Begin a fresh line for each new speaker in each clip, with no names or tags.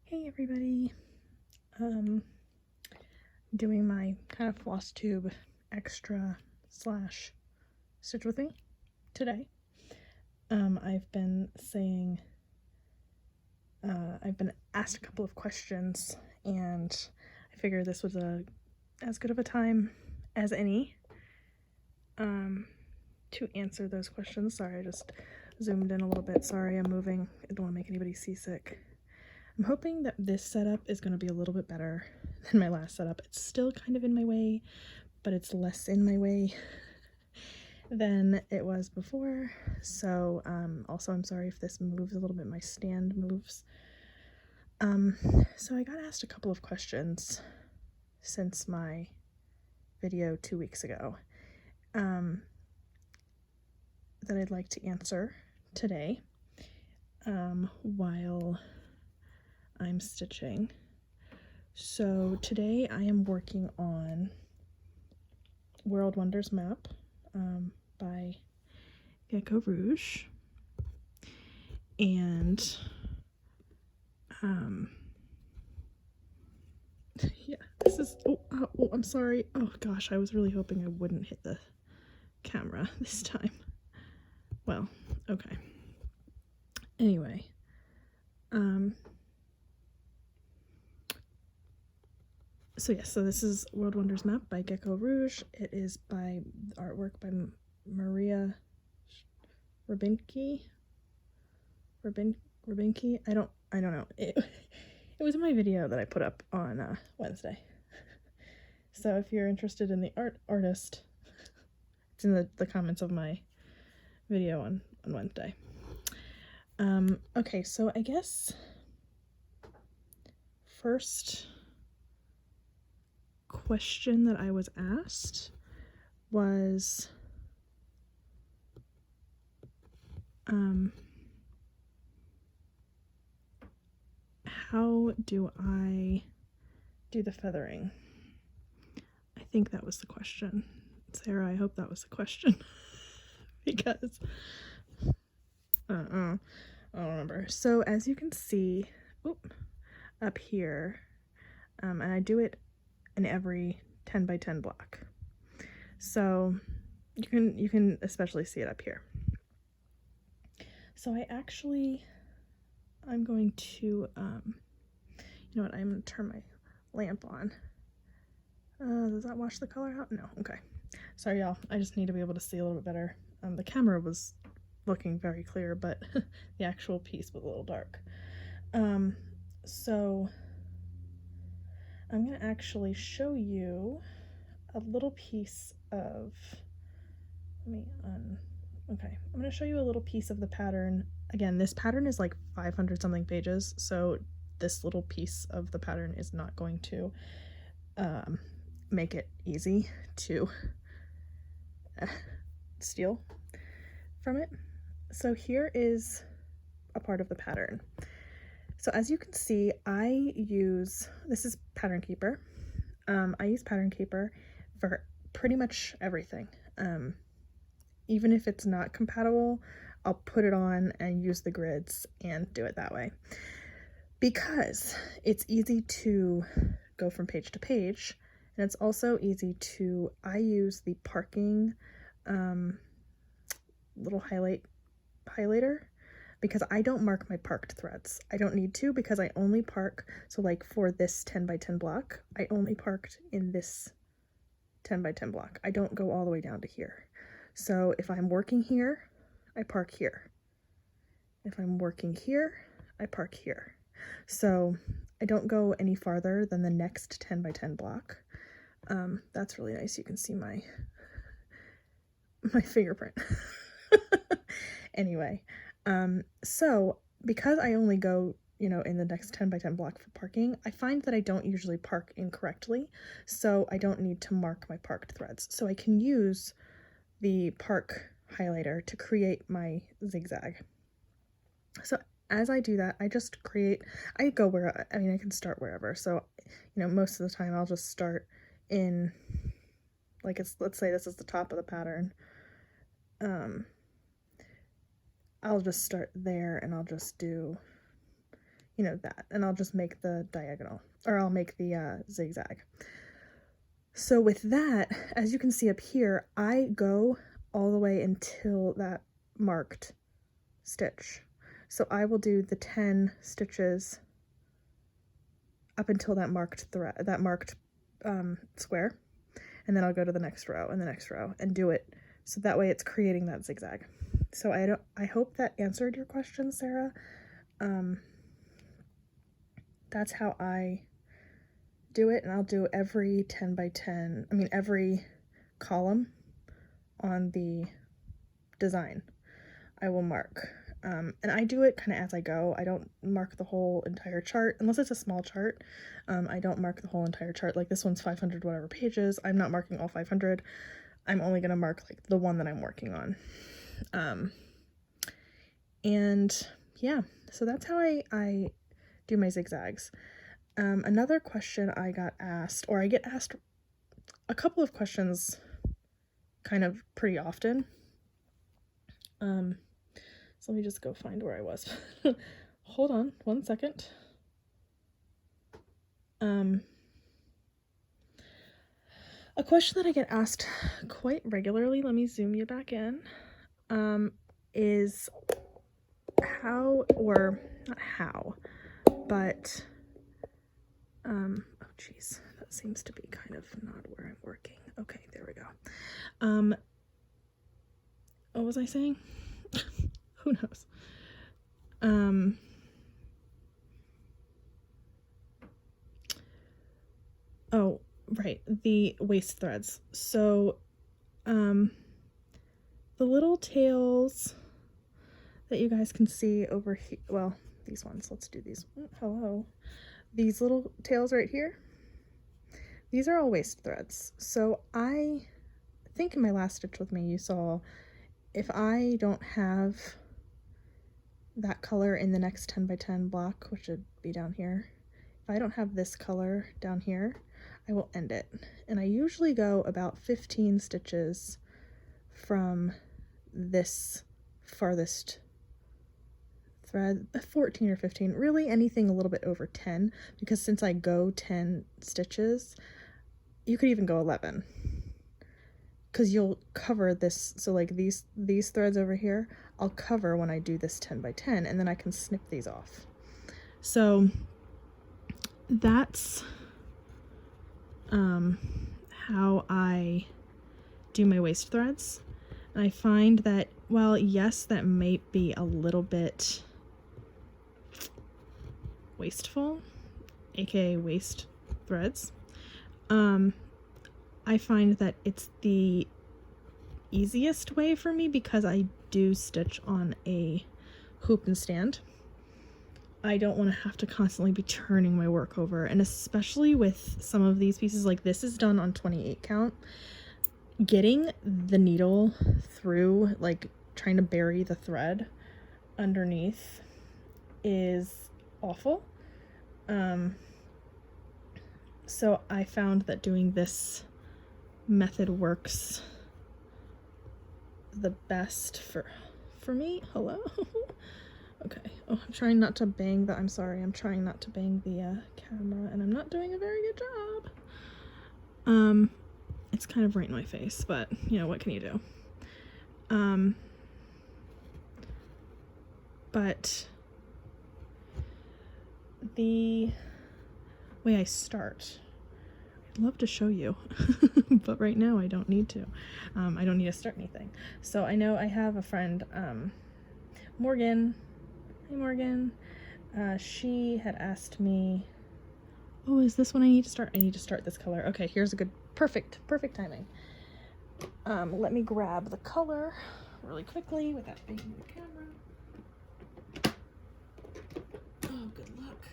Hey everybody, doing my kind of Flosstube extra slash stitch with me today. I've been saying, I've been asked a couple of questions, and I figured this was as good of a time as any to answer those questions. Sorry, I just zoomed in a little bit. Sorry, I'm moving. I don't want to make anybody seasick. I'm hoping that this setup is going to be a little bit better than my last setup. It's still kind of in my way, but it's less in my way than it was before. So also I'm sorry if this moves a little bit, my stand moves. So I got asked a couple of questions since my video 2 weeks ago that I'd like to answer today while I'm stitching. So today I am working on World Wonders Map by Gecko Rouge, and yeah, this is oh, I'm sorry. Oh gosh, I was really hoping I wouldn't hit the camera this time. Well, okay. Anyway, so yes, so this is World Wonders Map by Gecko Rouge. It is by artwork by Maria Rabinki. I don't know. It was in my video that I put up on Wednesday. So if you're interested in the artist, it's in the comments of my video on Wednesday. Okay, so I guess first question that I was asked was how do I do the feathering? I think that was the question. Sarah, I hope that was the question. Because I don't remember. So as you can see, up here, and I do it in every 10 by 10 block. So you can especially see it up here. So I'm going to, you know what, I'm going to turn my lamp on. Does that wash the color out? No, okay. Sorry y'all, I just need to be able to see a little bit better. The camera was looking very clear, but the actual piece was a little dark. So I'm going to actually show you a little piece of, okay, I'm going to show you a little piece of the pattern. Again, this pattern is like 500 something pages, so this little piece of the pattern is not going to make it easy to steal from it. So here is a part of the pattern. So as you can see, this is Pattern Keeper. I use Pattern Keeper for pretty much everything. Even if it's not compatible, I'll put it on and use the grids and do it that way. Because it's easy to go from page to page, and it's also easy to, I use the parking little highlighter, because I don't mark my parked threads. I don't need to, because I only park, so like for this 10 by 10 block, I only parked in this 10 by 10 block. I don't go all the way down to here. So if I'm working here, I park here. If I'm working here, I park here. So I don't go any farther than the next 10 by 10 block. That's really nice. You can see my fingerprint. Anyway, so because I only go, you know, in the next 10 by 10 block for parking, I find that I don't usually park incorrectly, so I don't need to mark my parked threads. So I can use the park highlighter to create my zigzag. So as I do that, I go where, I mean, I can start wherever. So, you know, most of the time I'll just start in, like, let's say this is the top of the pattern. I'll just start there, and I'll just do, you know, that, and I'll just make the diagonal, or I'll make the zigzag. So with that, as you can see up here, I go all the way until that marked stitch. So I will do the 10 stitches up until that marked thread, that marked square, and then I'll go to the next row and the next row and do it so that way it's creating that zigzag. So I hope that answered your question, Sarah. That's how I do it, and I'll do every 10 by 10, I mean every column on the design I will mark. And I do it kind of as I go. I don't mark the whole entire chart unless it's a small chart. I don't mark the whole entire chart. Like this one's 500 whatever pages. I'm not marking all 500. I'm only going to mark like the one that I'm working on. And yeah, so that's how I do my zigzags. Another question I got asked, or I get asked a couple of questions kind of pretty often. So let me just go find where I was. Hold on one second. A question that I get asked quite regularly, let me zoom you back in, is how, or not how, but, oh geez, that seems to be kind of not where I'm working. Okay, there we go. What was I saying? Who knows? Oh, right, the waist threads. So, the little tails that you guys can see over here, well, these ones, let's do these. Hello. These little tails right here, these are all waist threads. So I think in my last stitch with me, you saw if I don't have that color in the next 10 by 10 block, which would be down here, if I don't have this color down here, I will end it. And I usually go about 15 stitches from this farthest thread, 14 or 15, really anything a little bit over 10, because since I go 10 stitches, you could even go 11, because you'll cover this. So like these threads over here, I'll cover when I do this 10 by 10, and then I can snip these off. So that's how I do my waist threads. And I find that, well, yes, that might be a little bit wasteful, aka waist threads. I find that it's the easiest way for me because I do stitch on a hoop and stand. I don't want to have to constantly be turning my work over, and especially with some of these pieces, like this is done on 28 count. Getting the needle through, like trying to bury the thread underneath, is awful. So I found that doing this method works the best for me. Hello. Okay. Oh, I'm trying not to bang the, I'm sorry, I'm trying not to bang the camera, and I'm not doing a very good job. It's kind of right in my face, but you know, what can you do? But the way I start, I'd love to show you, but right now I don't need to. I don't need to start anything. So I know I have a friend, Morgan. Hey Morgan. She had asked me, oh, is this when I need to start? I need to start this color. Okay, here's a good, perfect timing. Let me grab the color really quickly without banging the camera. Oh, good luck.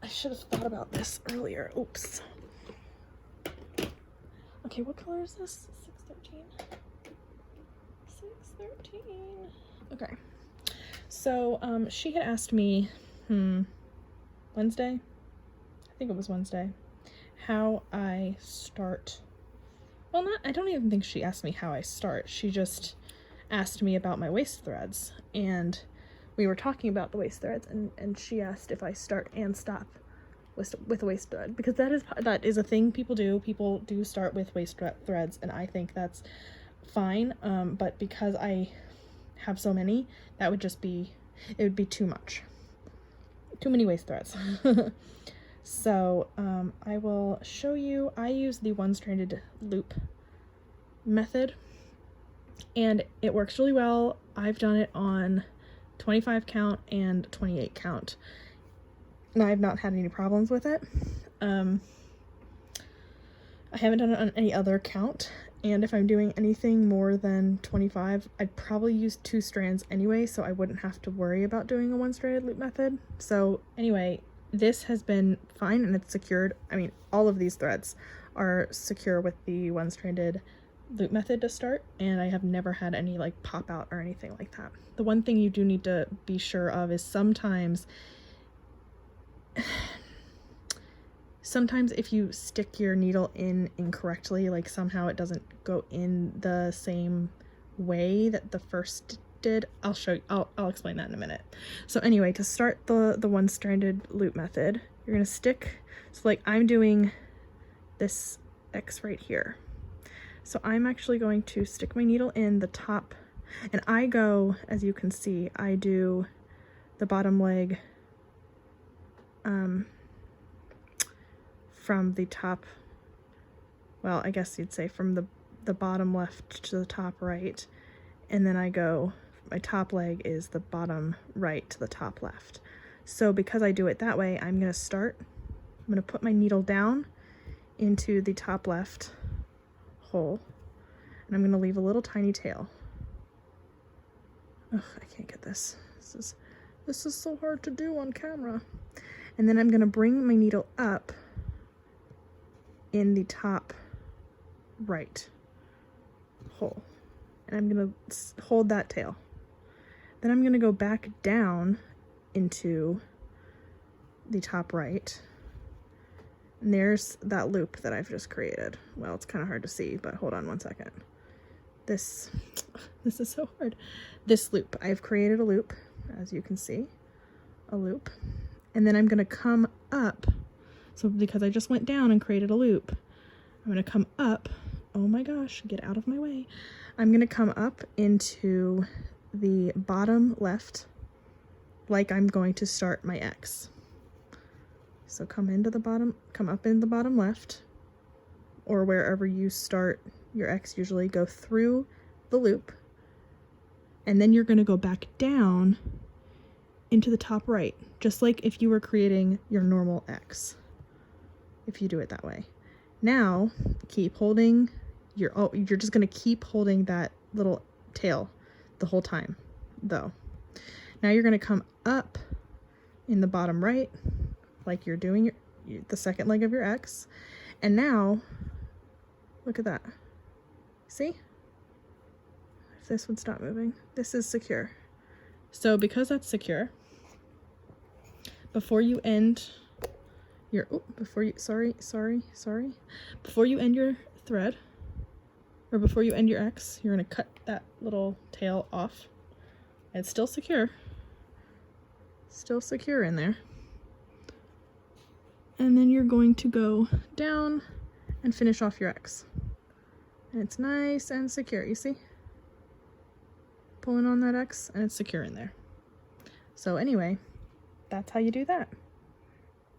I should have thought about this earlier. Oops. Okay, what color is this? 613. 613. Okay. So, she had asked me, Wednesday? I think it was Wednesday. How I start. Well, I don't even think she asked me how I start. She just asked me about my waist threads. And we were talking about the waist threads, and she asked if I start and stop with a waist thread, because that is a thing people do. People do start with waist threads, and I think that's fine. But because I have so many, that would just be, it would be too much. Too many waist threads. So I will show you. I use the one-stranded loop method, and it works really well. I've done it on 25 count and 28 count, and I've not had any problems with it. I haven't done it on any other count, and if I'm doing anything more than 25, I'd probably use 2 strands anyway, so I wouldn't have to worry about doing a one-stranded loop method. So anyway, this has been fine, and it's secured. I mean, all of these threads are secure with the one-stranded loop method to start, and I have never had any like pop out or anything like that. The one thing you do need to be sure of is sometimes if you stick your needle in incorrectly, like somehow it doesn't go in the same way that the first did. I'll show you, I'll explain that in a minute. So anyway, to start the one-stranded loop method, you're gonna stick, so like I'm doing this X right here. So I'm actually going to stick my needle in the top, and I go, as you can see, I do the bottom leg from the top, well, I guess you'd say from the bottom left to the top right, and then I go, my top leg is the bottom right to the top left. So because I do it that way, I'm going to put my needle down into the top left hole, and I'm going to leave a little tiny tail. Ugh, I can't get this. This is so hard to do on camera. And then I'm going to bring my needle up in the top right hole, and I'm going to hold that tail. Then I'm going to go back down into the top right, and there's that loop that I've just created. Well, it's kind of hard to see, but hold on one second. This is so hard. This loop, I've created a loop, as you can see, a loop, and then I'm going to come up. So because I just went down and created a loop, I'm going to come up. Oh my gosh, get out of my way. I'm going to come up into the bottom left, like I'm going to start my X. So come up in the bottom left, or wherever you start your X usually, go through the loop, and then you're going to go back down into the top right, just like if you were creating your normal X, if you do it that way. Now keep holding you're just going to keep holding that little tail the whole time though. Now you're going to come up in the bottom right like you're doing the second leg of your X, and now look at that. See? If this would stop moving, this is secure. So because that's secure, before you end your before you end your thread, or before you end your X, you're going to cut that little tail off. And it's still secure in there, and then you're going to go down and finish off your X, and it's nice and secure. You see, pulling on that X, and it's secure in there. So anyway, that's how you do that.